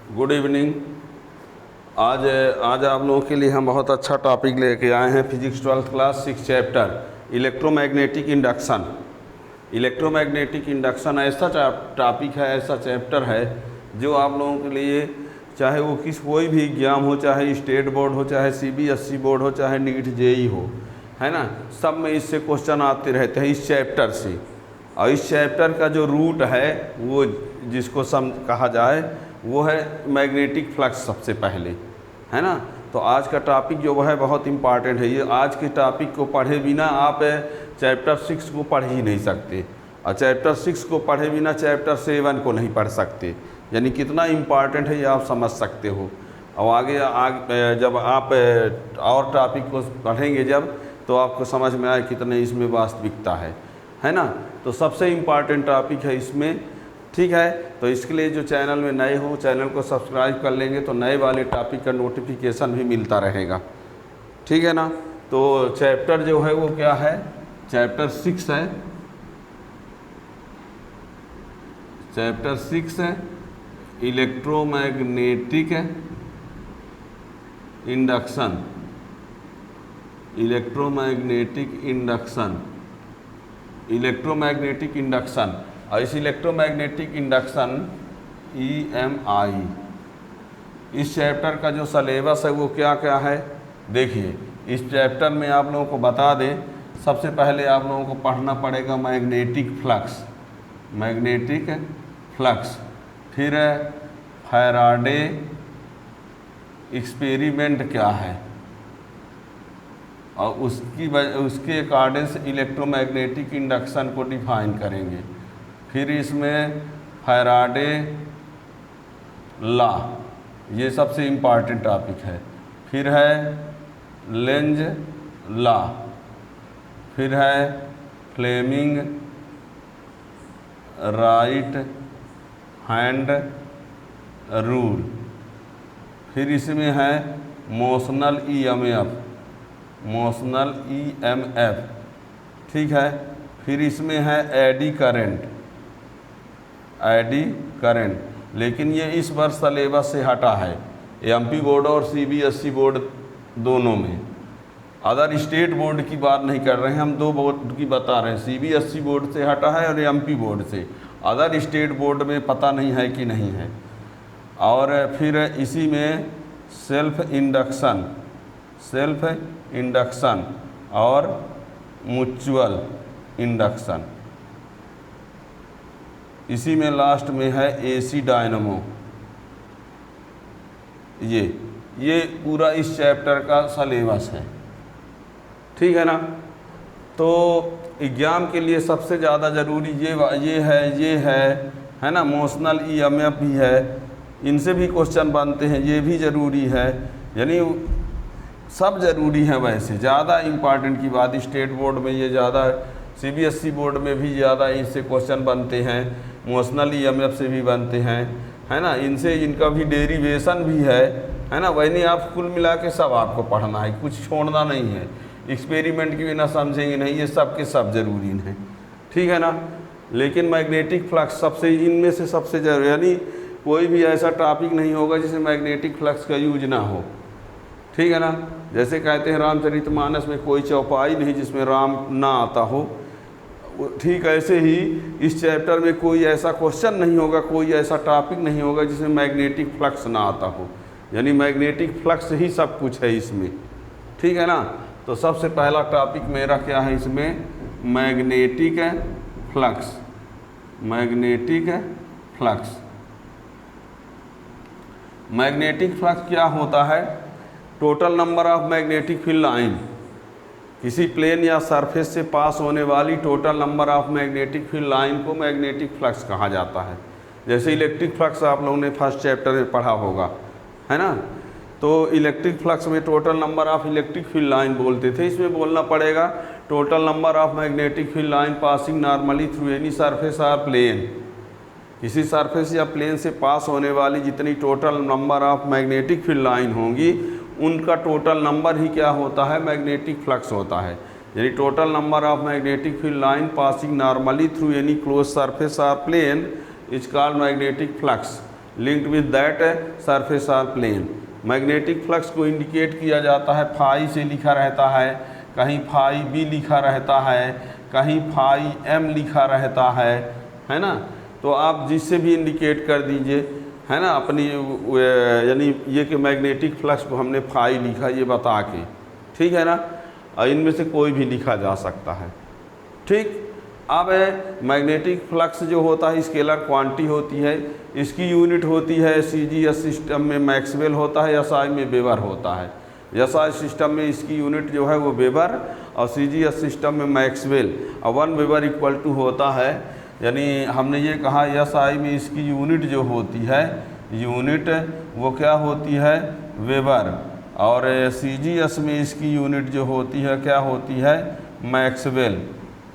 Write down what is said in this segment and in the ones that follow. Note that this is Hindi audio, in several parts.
Good evening. आज आज आप लोगों के लिए हम बहुत अच्छा टॉपिक लेके आए हैं। Physics 12th class 6 chapter electromagnetic induction. Electromagnetic induction ऐसा टॉपिक है, ऐसा चैप्टर है जो आप लोगों के लिए, चाहे वो कोई भी एग्ज़ाम हो, चाहे स्टेट बोर्ड हो, चाहे CBSE बोर्ड हो, चाहे नीट JEE हो, है ना, सब में इससे क्वेश्चन आते रहते हैं इस चैप्टर से। और इस चैप्टर का जो रूट है वो जिसको कहा जाए वो है मैग्नेटिक फ्लक्स सबसे पहले, है ना। तो आज का टॉपिक जो है बहुत इम्पॉर्टेंट है। ये आज के टॉपिक को पढ़े बिना आप चैप्टर 6 को पढ़ ही नहीं सकते, और चैप्टर 6 को पढ़े बिना चैप्टर 7 को नहीं पढ़ सकते। यानी कितना इम्पॉर्टेंट है ये आप समझ सकते हो। और आगे जब आप और टॉपिक को पढ़ेंगे जब, तो आपको समझ में आए कितने इसमें वास्तविकता है ना। तो सबसे इम्पॉर्टेंट टॉपिक है इसमें, ठीक है। तो इसके लिए जो चैनल में नए हो, चैनल को सब्सक्राइब कर लेंगे तो नए वाले टॉपिक का नोटिफिकेशन भी मिलता रहेगा, ठीक है ना। तो चैप्टर जो है वो क्या है, चैप्टर 6 है। चैप्टर 6 है electromagnetic induction. Electromagnetic induction, electromagnetic induction. और इस इलेक्ट्रोमैग्नेटिक इंडक्शन EMI, इस चैप्टर का जो सलेबस है वो क्या क्या है देखिए। इस चैप्टर में आप लोगों को बता दें, सबसे पहले आप लोगों को पढ़ना पड़ेगा मैग्नेटिक फ्लक्स, मैग्नेटिक फ्लक्स। फिर फैराडे एक्सपेरिमेंट क्या है, और उसके अकॉर्डिंग से इलेक्ट्रोमैग्नेटिक इंडक्शन को डिफाइन करेंगे। फिर इसमें फैराडे लॉ, ये सबसे इम्पॉर्टेंट टॉपिक है। फिर है लेंज लॉ, फिर है फ्लेमिंग राइट हैंड रूल। फिर इसमें है मोशनल EMF, मोशनल EMF, ठीक है। फिर इसमें है एडी करंट, एडी करंट। लेकिन ये इस वर्ष सलेबस से हटा है, MP बोर्ड और CBSE बोर्ड दोनों में। अदर स्टेट बोर्ड की बात नहीं कर रहे हैं हम, दो बोर्ड की बता रहे हैं। CBSE बोर्ड से हटा है और MP बोर्ड से। अदर स्टेट बोर्ड में पता नहीं है कि नहीं है। और फिर इसी में सेल्फ इंडक्शन, सेल्फ इंडक्शन और म्यूचुअल इंडक्शन। इसी में लास्ट में है AC डायनमो। ये पूरा इस चैप्टर का सलेबस है, ठीक है ना। तो एग्ज़ाम के लिए सबसे ज़्यादा ज़रूरी ये है ना। मोशनल EMF भी है, इनसे भी क्वेश्चन बनते हैं, ये भी ज़रूरी है। यानी सब ज़रूरी है। वैसे ज़्यादा इम्पॉर्टेंट की बात स्टेट बोर्ड में ये ज़्यादा, CBSE बोर्ड में भी ज़्यादा इससे क्वेश्चन बनते हैं, मोशनल EMF से भी बनते हैं, है ना। इनसे इनका भी डेरिवेशन भी है ना। वही नहीं, आप कुल मिला के सब आपको पढ़ना है, कुछ छोड़ना नहीं है। एक्सपेरिमेंट की बिना समझेंगे नहीं, ये सब के सब ज़रूरी हैं, ठीक है ना। लेकिन मैग्नेटिक फ्लक्स सबसे, इनमें से सबसे ज़रूरी, यानी कोई भी ऐसा टॉपिक नहीं होगा जिसमें मैग्नेटिक फ्लक्स का यूज ना हो, ठीक है ना। जैसे कहते हैं रामचरितमानस में कोई चौपाई नहीं जिसमें राम ना आता हो, ठीक ऐसे ही इस चैप्टर में कोई ऐसा क्वेश्चन नहीं होगा, कोई ऐसा टॉपिक नहीं होगा जिसमें मैग्नेटिक फ्लक्स ना आता हो। यानी मैग्नेटिक फ्लक्स ही सब कुछ है इसमें, ठीक है ना। तो सबसे पहला टॉपिक मेरा क्या है इसमें, magnetic flux, magnetic flux. Magnetic flux क्या होता है, total number of magnetic field line, किसी प्लेन या सरफेस से पास होने वाली total number of magnetic field line को मैग्नेटिक फ्लक्स कहा जाता है। जैसे इलेक्ट्रिक फ्लक्स आप लोगों ने फर्स्ट चैप्टर में पढ़ा होगा, है ना। तो इलेक्ट्रिक फ्लक्स में total number of electric field line बोलते थे, इसमें बोलना पड़ेगा total number of magnetic field line passing normally through any surface और प्लेन। किसी सरफेस या प्लेन से पास होने वाली जितनी total number of magnetic field line होंगी, उनका टोटल नंबर ही क्या होता है, मैग्नेटिक फ्लक्स होता है। यानी total number of magnetic field line passing normally through any close surface और plane is called magnetic flux. Linked with that surface or plane. Magnetic flux को इंडिकेट किया जाता है फाई से लिखा रहता है, कहीं फाई बी लिखा रहता है, कहीं फाई एम लिखा रहता है ना। तो आप जिससे भी इंडिकेट कर दीजिए, है ना, अपनी यानी ये कि मैग्नेटिक फ्लक्स को हमने फाई लिखा ये बता के, ठीक है ना। इनमें से कोई भी लिखा जा सकता है, ठीक। अब मैग्नेटिक फ्लक्स जो होता है स्केलर क्वांटिटी होती है, इसकी यूनिट होती है सीजीएस सिस्टम में मैक्सवेल होता है, एसआई में वेबर होता है। एसआई सिस्टम में इसकी यूनिट जो है वो वेबर और सीजीएस सिस्टम में मैक्सवेल, और 1 वेबर इक्वल टू होता है, यानी हमने ये कहा एसआई में इसकी यूनिट जो होती है, यूनिट वो क्या होती है, वेबर, और सीजीएस में इसकी यूनिट जो होती है क्या होती है, मैक्सवेल,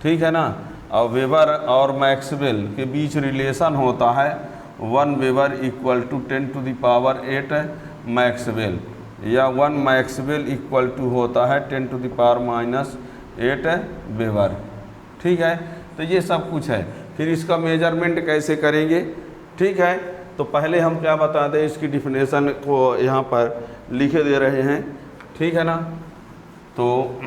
ठीक है ना। और वेबर और मैक्सवेल के बीच रिलेशन होता है 1 वेबर इक्वल टू 10⁸ मैक्सवेल, या 1 मैक्सवेल इक्वल टू होता है 10⁻⁸ वेबर, ठीक है। तो ये सब कुछ है। फिर इसका मेजरमेंट कैसे करेंगे, ठीक है। तो पहले हम क्या बता दें, इसकी डिफिनेशन को यहाँ पर लिखे दे रहे हैं, ठीक है ना। तो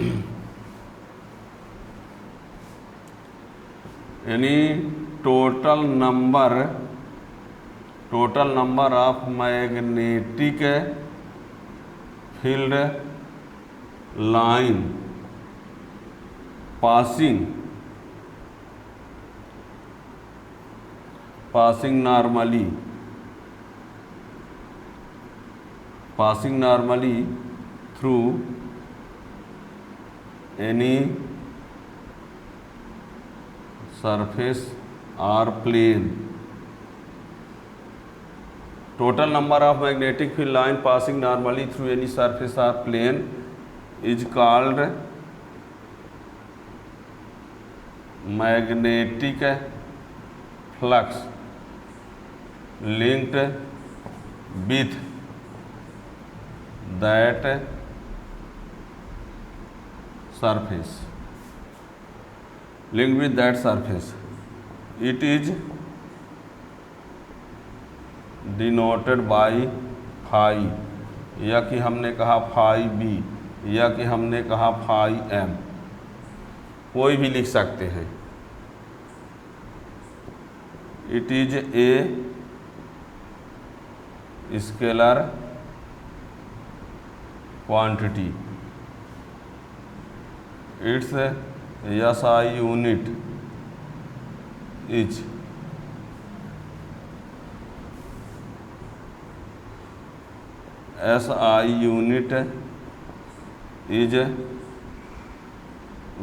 यानी total number of magnetic field line passing normally through any surface or plane. Total number of magnetic field line passing normally through any surface or plane is called magnetic flux linked with that surface. Linked with that surface, it is denoted by phi, या कि हमने कहा phi b, या कि हमने कहा phi m, कोई भी लिख सकते हैं। It is a scalar quantity. Its SI unit is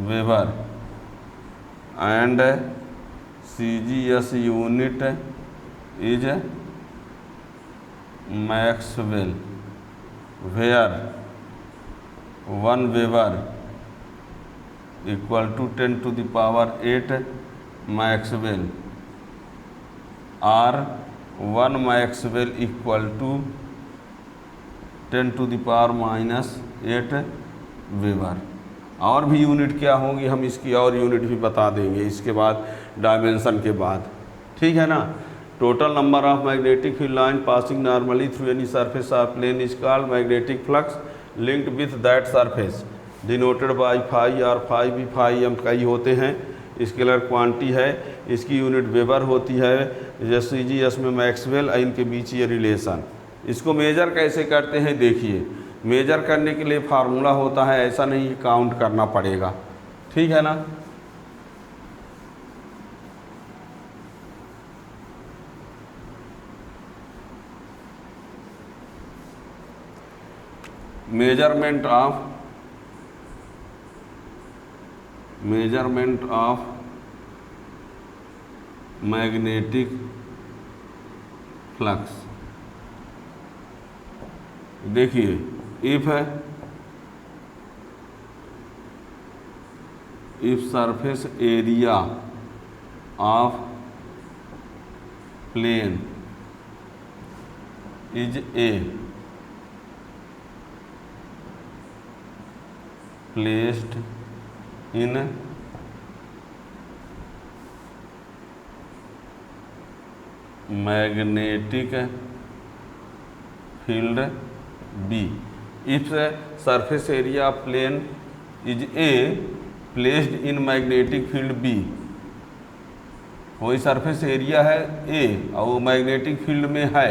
Weber and CGS unit is Maxwell, where 1 Weber equal to 10⁸ Maxwell, or 1 Maxwell equal to 10⁻⁸ weber. और भी यूनिट क्या होंगी, हम इसकी और यूनिट भी बता देंगे इसके बाद, डायमेंशन के बाद, ठीक है ना। Total number of magnetic field line passing normally through any surface of plane is called magnetic flux linked with that surface, denoted by phi, और फाई भी फाई एम कई होते हैं, स्केलर क्वांटिटी है, इसकी यूनिट वेबर होती है, जैसे सीजीएस में मैक्सवेल, इनके बीच ये रिलेशन। इसको मेजर कैसे करते हैं, देखिए, मेजर करने के लिए फार्मूला होता है, ऐसा नहीं काउंट करना पड़ेगा, ठीक है ना। मेजरमेंट ऑफ मैग्नेटिक फ्लक्स, देखिए, if surface area of plane is A placed in magnetic field B. If surface area of plane is A placed in magnetic field B, कोई सरफेस एरिया है ए और वो मैग्नेटिक फील्ड में है,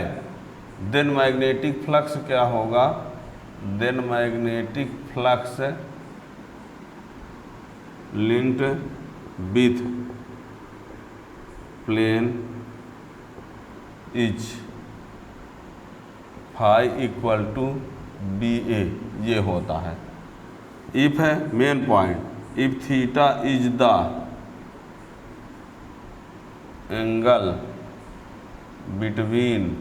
देन मैग्नेटिक फ्लक्स क्या होगा, then magnetic flux linked with plane is phi equal to B A, ये होता है। इफ है main point, if theta is the angle between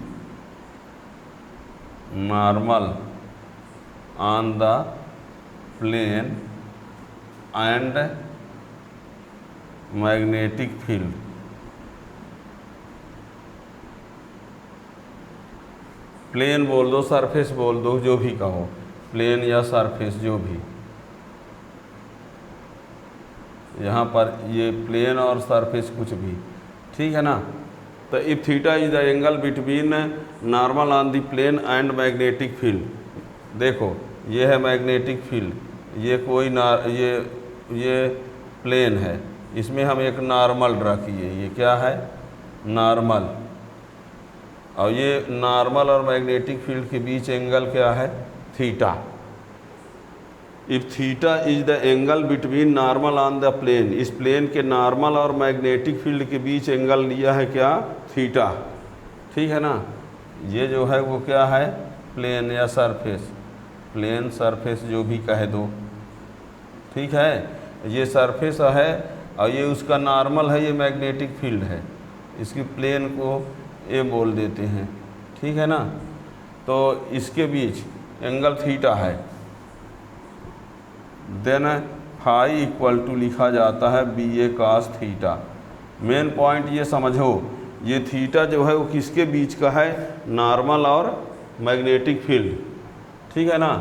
normal on the plane and magnetic field, plane बोल दो, सरफेस बोल दो, जो भी कहो, प्लेन या सरफेस जो भी, यहाँ पर ये प्लेन और सरफेस कुछ भी, ठीक है ना। तो if theta is the angle between normal on the plane and magnetic field, देखो ये है मैग्नेटिक फील्ड, ये कोई ये प्लेन है, इसमें हम एक नॉर्मल ड्रा किए, ये क्या है नॉर्मल, और ये नॉर्मल और मैग्नेटिक फील्ड के बीच एंगल क्या है theta. If theta is the angle between normal on the plane, इस प्लेन के नॉर्मल और मैग्नेटिक फील्ड के बीच एंगल लिया है क्या थीटा, ठीक है ना। ये जो है वो क्या है प्लेन या सरफेस, प्लेन सरफेस जो भी कह दो, ठीक है। ये सरफेस है और ये उसका नॉर्मल है, ये मैग्नेटिक फील्ड है, इसकी प्लेन को ए बोल देते हैं, ठीक है ना। तो इसके बीच एंगल थीटा है, देन फाई इक्वल टू लिखा जाता है बी ए कास थीटा। मेन पॉइंट ये समझो, ये थीटा जो है वो किसके बीच का है, नॉर्मल और मैग्नेटिक फील्ड, ठीक है ना।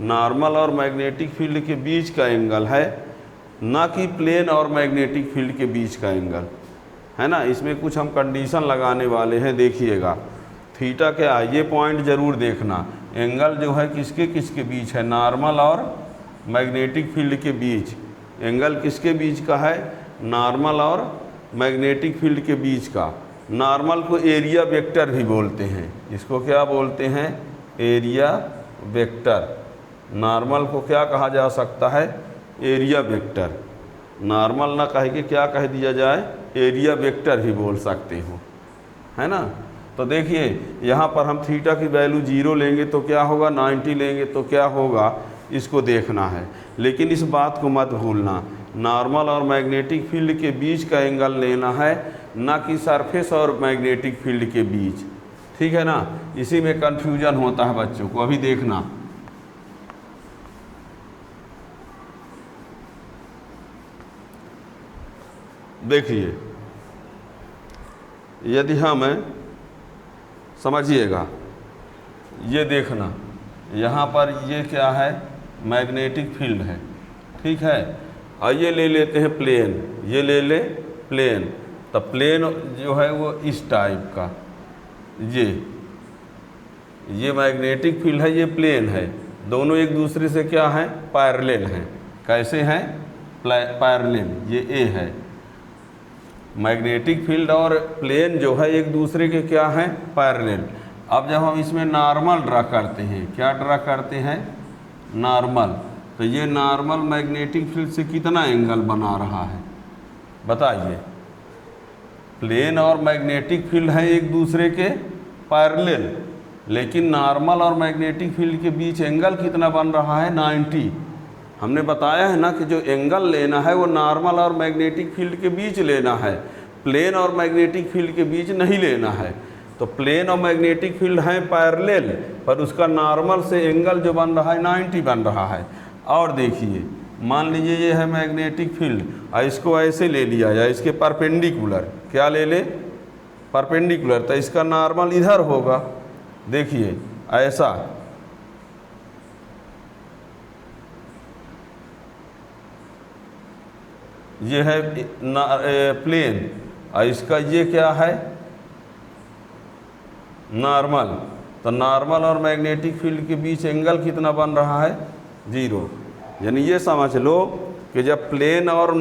नॉर्मल और मैग्नेटिक फील्ड के बीच का एंगल है, ना कि प्लेन और मैग्नेटिक फील्ड के बीच का एंगल है ना। इसमें कुछ हम कंडीशन लगाने वाले हैं, देखिएगा थीटा क्या है, ये पॉइंट ज़रूर देखना। एंगल जो है किसके किसके बीच है, नॉर्मल और मैग्नेटिक फील्ड के बीच। एंगल किसके बीच का है, नॉर्मल और मैग्नेटिक फील्ड के बीच का। नॉर्मल को एरिया वेक्टर भी बोलते हैं, इसको क्या बोलते हैं एरिया वेक्टर। नॉर्मल को क्या कहा जा सकता है एरिया वेक्टर, नॉर्मल ना कह के क्या कह दिया जाए एरिया वेक्टर भी बोल सकते हो, है ना। तो देखिए यहाँ पर हम थीटा की वैल्यू 0 लेंगे तो क्या होगा, 90 लेंगे तो क्या होगा, इसको देखना है। लेकिन इस बात को मत भूलना, नॉर्मल और मैग्नेटिक फील्ड के बीच का एंगल लेना है, ना कि सरफेस और मैग्नेटिक फील्ड के बीच, ठीक है ना। इसी में कन्फ्यूजन होता है बच्चों को। अभी देखना, देखिए यदि हम समझिएगा, ये देखना यहाँ पर ये क्या है मैग्नेटिक फील्ड है, ठीक है। और ये ले लेते हैं प्लेन, ये ले ले प्लेन, तो प्लेन जो है वो इस टाइप का, ये मैग्नेटिक फील्ड है, ये प्लेन है, दोनों एक दूसरे से क्या है पैरेलल हैं। कैसे हैं पैरेलल, ये ए है, मैग्नेटिक फील्ड और प्लेन जो है एक दूसरे के क्या हैं पैरेलल। अब जब हम इसमें नॉर्मल ड्रा करते हैं, क्या ड्रा करते हैं नॉर्मल, तो ये नॉर्मल मैग्नेटिक फील्ड से कितना एंगल बना रहा है बताइए। प्लेन और मैग्नेटिक फील्ड है एक दूसरे के पैरेलल, लेकिन नॉर्मल और मैग्नेटिक फील्ड के बीच एंगल कितना बन रहा है 90। हमने बताया है ना कि जो एंगल लेना है वो नॉर्मल और मैग्नेटिक फील्ड के बीच लेना है, प्लेन और मैग्नेटिक फील्ड के बीच नहीं लेना है। तो प्लेन और मैग्नेटिक फील्ड हैं पैरेलल, पर उसका नॉर्मल से एंगल जो बन रहा है 90 बन रहा है। और देखिए मान लीजिए ये है मैग्नेटिक फील्ड और इसको ऐसे ले लिया जाए, इसके परपेंडिकुलर, क्या ले ले परपेंडिकुलर, तो इसका नॉर्मल इधर होगा, देखिए ऐसा, ये है प्लेन और इसका ये क्या है नॉर्मल, तो नॉर्मल और मैग्नेटिक फील्ड के बीच एंगल कितना बन रहा है? 0। यानी ये समझ लो कि जब प्लेन और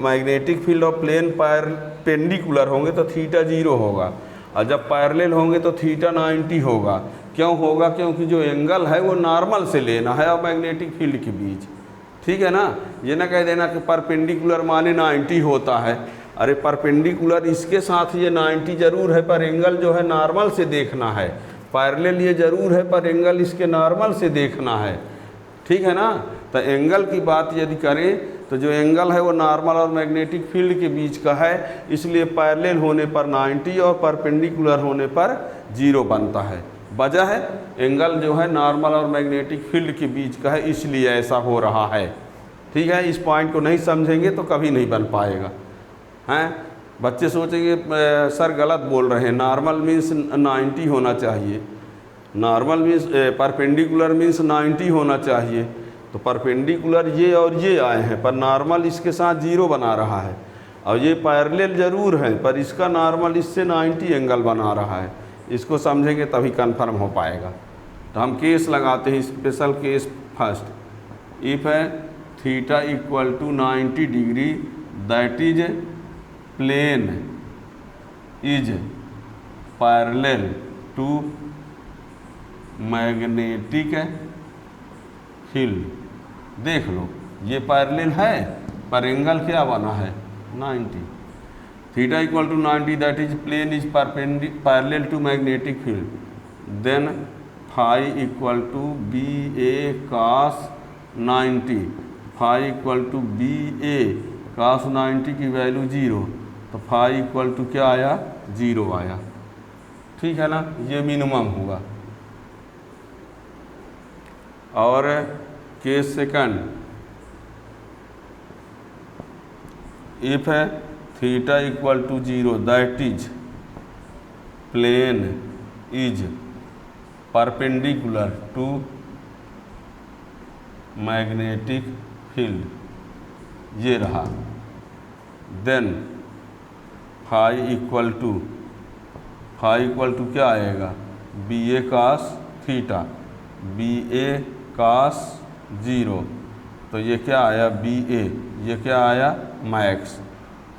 मैग्नेटिक फील्ड और प्लेन परपेंडिकुलर होंगे तो थीटा 0 होगा, और जब पैरेलल होंगे तो थीटा 90 होगा। क्यों होगा? क्योंकि जो एंगल है वो नॉर्मल से लेना है और मैग्नेटिक फील्ड के बीच। ठीक है ना? ये ना कह देना कि परपेंडिकुलर माने 90 होता है। अरे परपेंडिकुलर इसके साथ ये 90 जरूर है, पर एंगल जो है नॉर्मल से देखना है। पैरेलल ये जरूर है, पर एंगल इसके नॉर्मल से देखना है। ठीक है ना? तो एंगल की बात यदि करें तो जो एंगल है वो नॉर्मल और मैग्नेटिक फील्ड के बीच का है, इसलिए पैरेलल होने पर 90 और परपेंडिकुलर होने पर 0 बनता है। वजह है एंगल जो है नॉर्मल और मैग्नेटिक फील्ड के बीच का है, इसलिए ऐसा हो रहा है। ठीक है? इस पॉइंट को नहीं समझेंगे तो कभी नहीं बन पाएगा। हैं? बच्चे सोचेंगे सर गलत बोल रहे हैं, नॉर्मल मीन्स 90 होना चाहिए, नॉर्मल मीन्स परपेंडिकुलर मीन्स 90 होना चाहिए। तो परपेंडिकुलर ये और ये आए हैं, पर नॉर्मल इसके साथ 0 बना रहा है, और ये पैरेलल जरूर है पर इसका नॉर्मल इससे 90 एंगल बना रहा है। इसको समझेंगे तभी कंफर्म हो पाएगा। तो हम केस लगाते हैं, स्पेशल केस फर्स्ट। इफ है theta equal to 90 degree that is plane is parallel to magnetic field. देख लो ये पैरेलल है पर एंगल क्या बना है? 90। Theta equal to 90 that is plane is parallel to magnetic field, then phi equal to B A cos 90, phi equal to B A cos 90 की वैल्यू 0, तो फाई इक्वल टू क्या आया? 0 आया। ठीक है ना? ये मिनिमम हुआ। और केस सेकंड, इफ है theta equal to 0 that is plane is perpendicular to magnetic field, ये रहा, देन फाई इक्वल टू क्या आएगा? B A cos theta, B A cos 0, तो ये क्या आया? बी ए, ये क्या आया? मैक्स।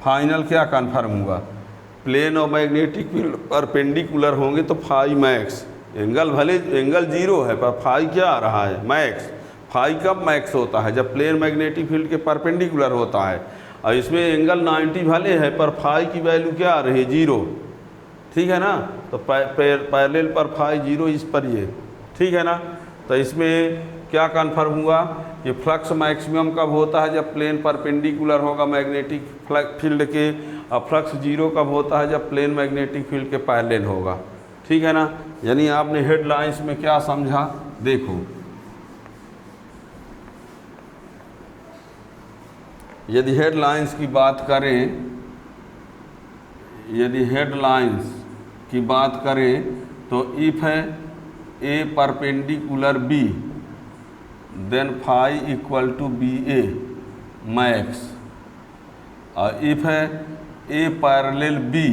फाइनल क्या कन्फर्म हुआ? प्लेन और मैग्नेटिक फील्ड परपेंडिकुलर होंगे तो फाई मैक्स, एंगल भले एंगल 0 है पर फाई क्या आ रहा है? मैक्स। फाई कब मैक्स होता है? जब प्लेन मैग्नेटिक फील्ड के परपेंडिकुलर होता है, और इसमें एंगल 90 भले है पर फाई की वैल्यू क्या आ रही है? 0। ठीक है ना? तो पैरेलल पर फाई 0, इस पर ये। ठीक है ना? तो इसमें क्या कन्फर्म हुआ कि फ्लक्स मैक्सिमम कब होता है? जब प्लेन परपेंडिकुलर होगा मैग्नेटिक फील्ड के, और फ्लक्स 0 कब होता है? जब प्लेन मैग्नेटिक फील्ड के पैरेलल होगा। ठीक है ना? यानी आपने हेडलाइंस में क्या समझा? देखो, यदि हेडलाइंस की बात करें, तो इफ है A perpendicular B, then phi equal to B A max, और इफ है A parallel B,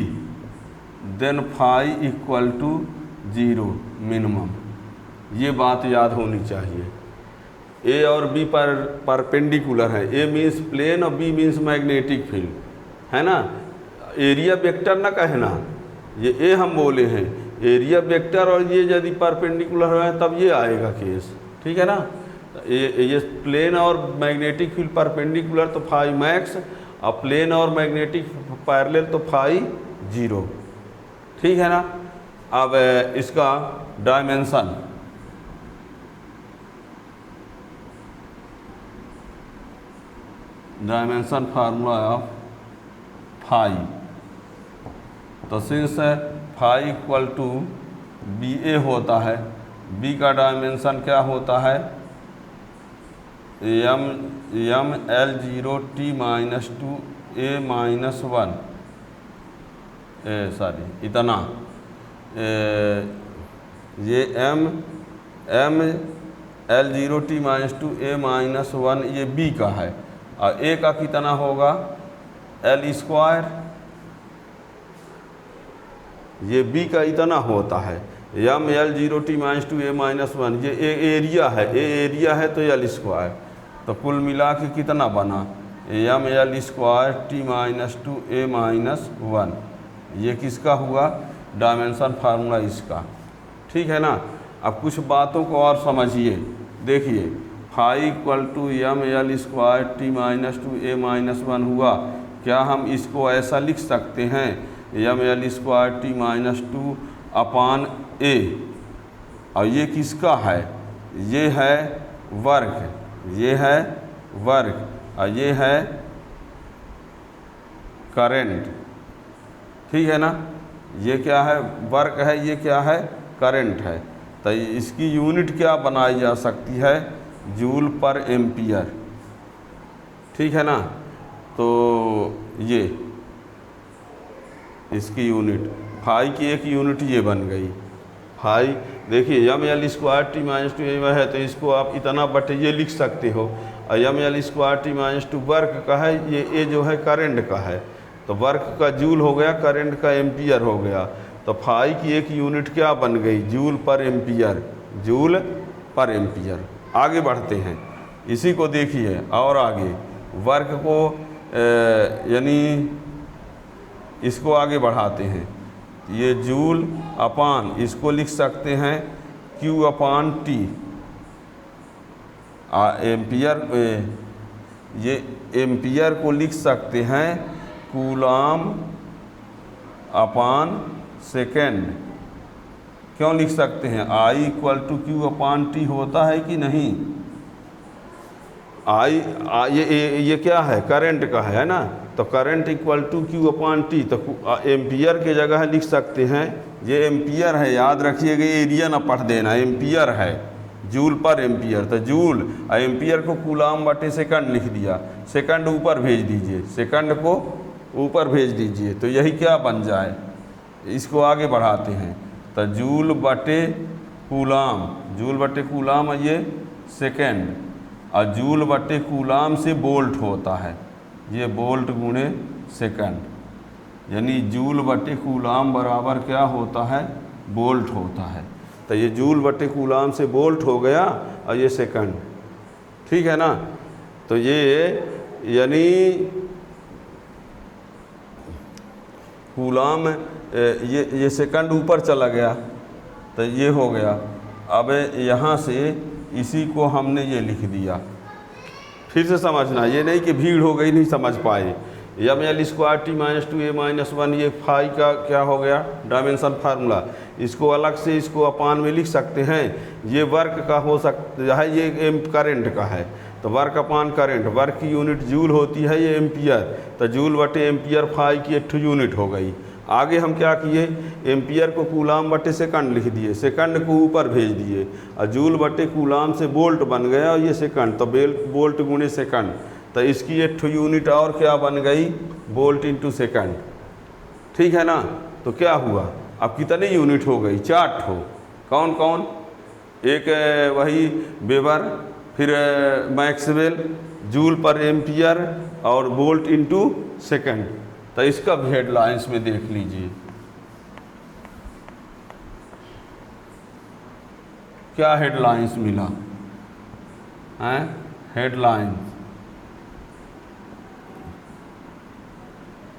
then phi equal to 0 minimum. ये बात याद होनी चाहिए। ए और बी पर परपेंडिकुलर है, ए मीन्स प्लेन और बी मीन्स मैग्नेटिक फील्ड, है ना? एरिया वेक्टर ना कहना, ये ए हम बोले हैं, एरिया वेक्टर, और ये यदि परपेंडिकुलर है तब ये आएगा केस। ठीक है ना? ये प्लेन और मैग्नेटिक फील्ड परपेंडिकुलर तो फाई मैक्स, और प्लेन और मैग्नेटिक पैरेलल तो फाई 0। ठीक है ना? अब इसका डायमेंशन फार्मूला ऑफ फाई, तो since phi equal to B A होता है, बी का डायमेंशन क्या होता है? M L 0 T minus 2 A minus 1, इतना ये M L 0 T minus 2 A minus 1 ये बी का है, और ए का कितना होगा? एल स्क्वायर ये बी का इतना होता है, एम एल 0t-2 a-1, ये एरिया है, ए एरिया है तो एल स्क्वायर, तो कुल मिला के कितना बना M L square t-2 a-1, ये किसका हुआ डायमेंशन फार्मूला इसका। ठीक है ना। अब कुछ बातों को और समझिए, देखिए phi equal to M L square t-2 a-1 हुआ, क्या हम इसको ऐसा लिख सकते हैं एम एल स्क्वायर t-2 अपान ए, और ये किसका है, ये है वर्ग, ये है वर्ग, और ये है करंट। ठीक है ना, ये क्या है वर्ग है, ये क्या है करंट है। तो इसकी यूनिट क्या बनाई जा सकती है जूल पर एम्पियर। ठीक है ना, तो ये इसकी यूनिट फाई की एक यूनिट ये बन गई फाई। देखिए एम एल स्क्वायर t-2 है तो इसको आप इतना बटे ये लिख सकते हो, और एम एल स्क्वायर t-2 वर्ग का है, ये ए जो है करंट का है, तो वर्ग का जूल हो गया, करंट का एम्पियर हो गया। तो फाई की एक यूनिट क्या बन गई जूल पर एम्पियर, जूल पर एम्पियर। आगे बढ़ते हैं, इसी को देखिए और आगे वर्ग को यानी इसको आगे बढ़ाते हैं, ये जूल अपान इसको लिख सकते हैं Q अपान T, एम्पियर ये एम्पियर को लिख सकते हैं कूलाम अपान सेकेंड। क्यों लिख सकते हैं, I equal to Q upon T होता है कि नहीं, ये क्या है करंट का है ना, तो current equal to Q upon T, तो एम्पियर के जगह लिख सकते हैं, ये एम्पियर है, याद रखिएगा एरिया ना पढ़ देना, एम्पियर है जूल पर एम्पियर, तो जूल एम्पियर को कूलाम बटे सेकंड लिख दिया, सेकंड ऊपर भेज दीजिए, सेकंड को ऊपर भेज दीजिए, तो यही क्या बन जाए। इसको आगे बढ़ाते हैं, तो जूल बटे कूलाम, जूल बटे कूलाम ये सेकंड, और जूल बटे कूलाम से बोल्ट होता है, ये बोल्ट गुणे सेकंड, यानी जूल बटे कूलाम बराबर क्या होता है बोल्ट होता है। तो ये जूल बटे कूलाम से बोल्ट हो गया, और ये सेकंड। ठीक है ना, तो ये यानी कूलाम ये सेकंड ऊपर चला गया, तो ये हो गया। अब यहाँ से इसी को हमने ये लिख दिया, फिर से समझना, ये नहीं कि भीड़ हो गई नहीं समझ पाए। M L square t-2 a-1, ये फाई का क्या हो गया डायमेंशन फार्मूला, इसको अलग से इसको अपान में लिख सकते हैं, ये वर्क का हो सकता है, ये करंट का है, तो वर्क अपान करंट, वर्क की यूनिट जूल होती है, ये एम्पियर, तो जूल बटे एम्पियर फाई की एक यूनिट हो गई। आगे हम क्या किए, एम्पियर को कूलाम बटे सेकंड लिख दिए, सेकंड को ऊपर भेज दिए, और जूल बटे कूलाम से बोल्ट बन गया, और ये सेकंड, तो बोल्ट गुणे सेकंड, तो इसकी एक यूनिट और क्या बन गई बोल्ट इंटू सेकंड। ठीक है ना, तो क्या हुआ अब कितनी यूनिट हो गई 4 ठो, कौन कौन, एक वही वेबर, फिर मैक्सवेल, जूल पर एम्पियर और बोल्ट इंटू सेकंड। तो इसका भी हेडलाइंस में देख लीजिए क्या हेडलाइंस मिला है, हेडलाइंस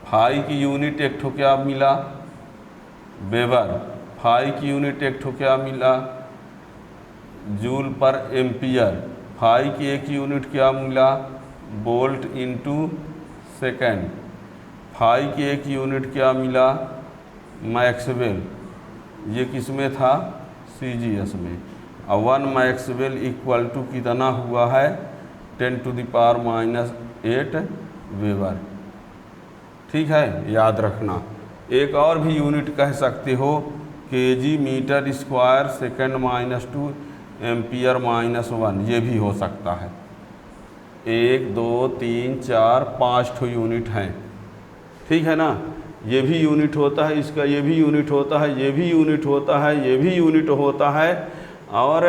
फाई की यूनिट एक ठो क्या मिला वेबर, फाई की यूनिट एक ठो क्या मिला जूल पर एम्पियर, फाई की एक यूनिट क्या मिला बोल्ट इंटू सेकेंड, फाई की एक यूनिट क्या मिला मैक्सवेल, ये किस में था CGS में, और 1 मैक्सवेल इक्वल टू कितना हुआ है 10⁻⁸ वेबर। ठीक है, याद रखना। एक और भी यूनिट कह सकते हो kg metre square second -2 ampere -1, ये भी हो सकता है। 1 2 3 4 5 ठो यूनिट हैं। ठीक है ना, ये भी यूनिट होता है, इसका ये भी यूनिट होता है, ये भी यूनिट होता है, ये भी यूनिट होता है, और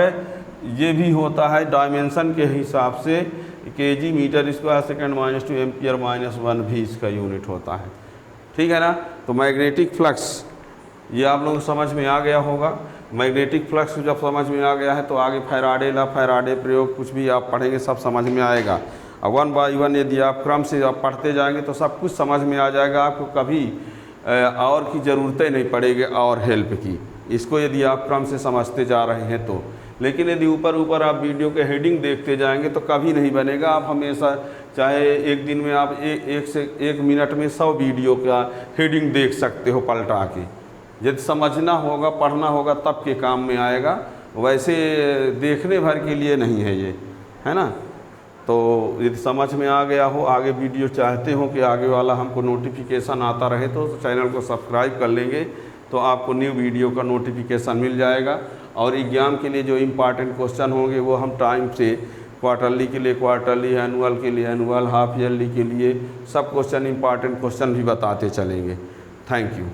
ये भी होता है डायमेंशन के हिसाब से kg metre square second -2 ampere -1 भी इसका यूनिट होता है। ठीक है ना, तो मैग्नेटिक फ्लक्स ये आप लोगों को समझ में आ गया होगा। मैग्नेटिक फ्लक्स जब समझ में आ गया है तो आगे फैराडे ला, फैराडे प्रयोग कुछ भी आप पढ़ेंगे सब समझ में आएगा। अब 1 बाय 1 यदि आप क्रम से आप पढ़ते जाएंगे तो सब कुछ समझ में आ जाएगा, आपको कभी और की ज़रूरत ही नहीं पड़ेगी और हेल्प की, इसको यदि आप क्रम से समझते जा रहे हैं तो। लेकिन यदि ऊपर ऊपर आप वीडियो के हेडिंग देखते जाएंगे तो कभी नहीं बनेगा। आप हमेशा चाहे एक दिन में आप एक मिनट में 100 वीडियो का हेडिंग देख सकते हो पलटा के। यदि समझना होगा, पढ़ना होगा तब के काम में आएगा, वैसे देखने भर के लिए नहीं है ये, है ना। तो यदि समझ में आ गया हो, आगे वीडियो चाहते हो कि आगे वाला हमको नोटिफिकेशन आता रहे तो चैनल को सब्सक्राइब कर लेंगे तो आपको न्यू वीडियो का नोटिफिकेशन मिल जाएगा। और एग्ज़ाम के लिए जो इम्पॉर्टेंट क्वेश्चन होंगे वो हम टाइम से क्वार्टरली के लिए क्वार्टरली, एनुअल के लिए एनुअल, हाफ ईयरली के लिए सब क्वेश्चन इम्पॉर्टेंट क्वेश्चन भी बताते चलेंगे। Thank you.